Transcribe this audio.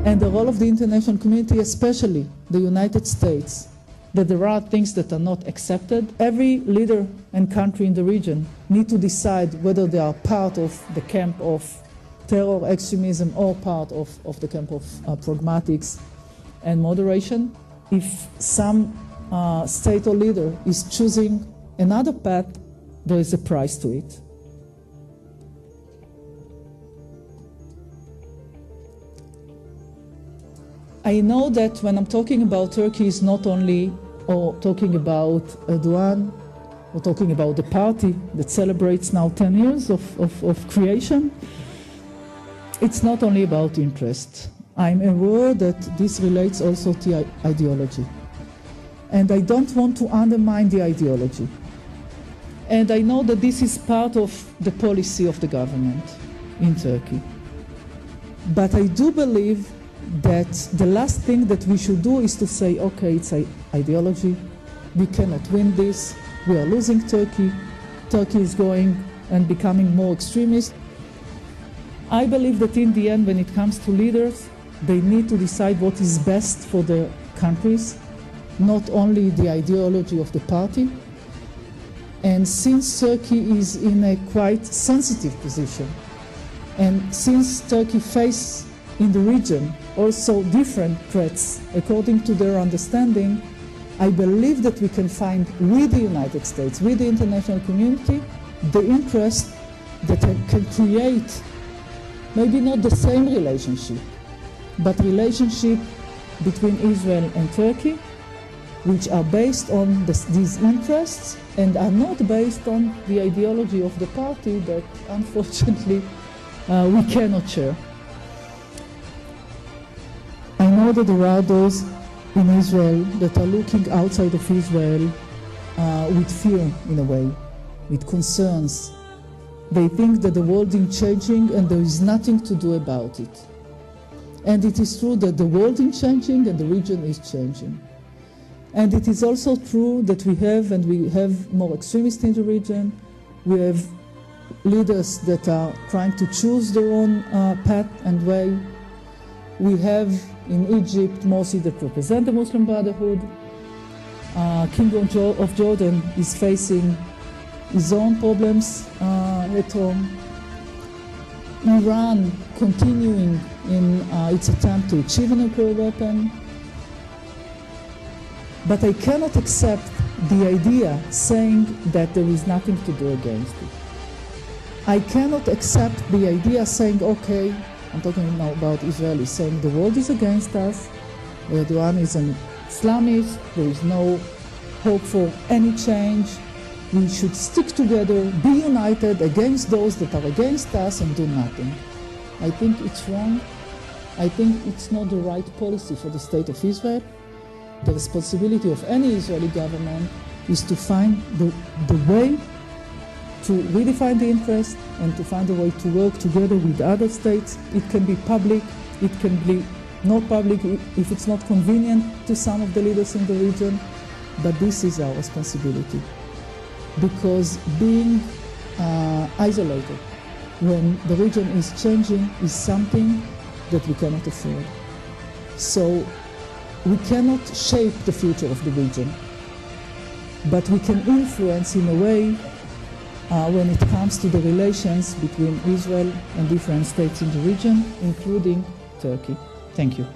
and the role of the international community, especially the United States, that there are things that are not accepted. Every leader and country in the region need to decide whether they are part of the camp of terror, extremism, or part of the camp of pragmatics and moderation. If some state or leader is choosing another path, there is a price to it. I know that when I'm talking about Turkey, it's not only talking about Erdogan, or talking about the party that celebrates now 10 years of creation. It's not only about interest. I'm aware that this relates also to ideology. And I don't want to undermine the ideology. And I know that this is part of the policy of the government in Turkey. But I do believe that the last thing that we should do is to say, okay, it's ideology, we cannot win this, we are losing Turkey, Turkey is going and becoming more extremist. I believe that in the end, when it comes to leaders, they need to decide what is best for their countries, not only the ideology of the party. And since Turkey is in a quite sensitive position, and since Turkey faces in the region also different threats according to their understanding, I believe that we can find with the United States, with the international community, the interest that can create maybe not the same relationship, but relationship between Israel and Turkey, which are based on these interests and are not based on the ideology of the party that unfortunately we cannot share. I know that there are those in Israel that are looking outside of Israel with fear in a way, with concerns. They think that the world is changing and there is nothing to do about it. And it is true that the world is changing and the region is changing. And it is also true that we have more extremists in the region. We have leaders that are trying to choose their own path and way. We have in Egypt Morsi that represent the Muslim Brotherhood. King of Jordan is facing his own problems at home. Iran continuing in its attempt to achieve a nuclear weapon. But I cannot accept the idea saying that there is nothing to do against it. I cannot accept the idea saying, okay, I'm talking now about Israelis, saying the world is against us, Erdogan is an Islamist, there is no hope for any change, we should stick together, be united against those that are against us and do nothing. I think it's wrong. I think it's not the right policy for the state of Israel. The responsibility of any Israeli government is to find the way to redefine the interest and to find a way to work together with other states. It can be public, it can be not public if it's not convenient to some of the leaders in the region, but this is our responsibility. Because being isolated when the region is changing is something that we cannot afford. So we cannot shape the future of the region, but we can influence in a way when it comes to the relations between Israel and different states in the region, including Turkey. Thank you.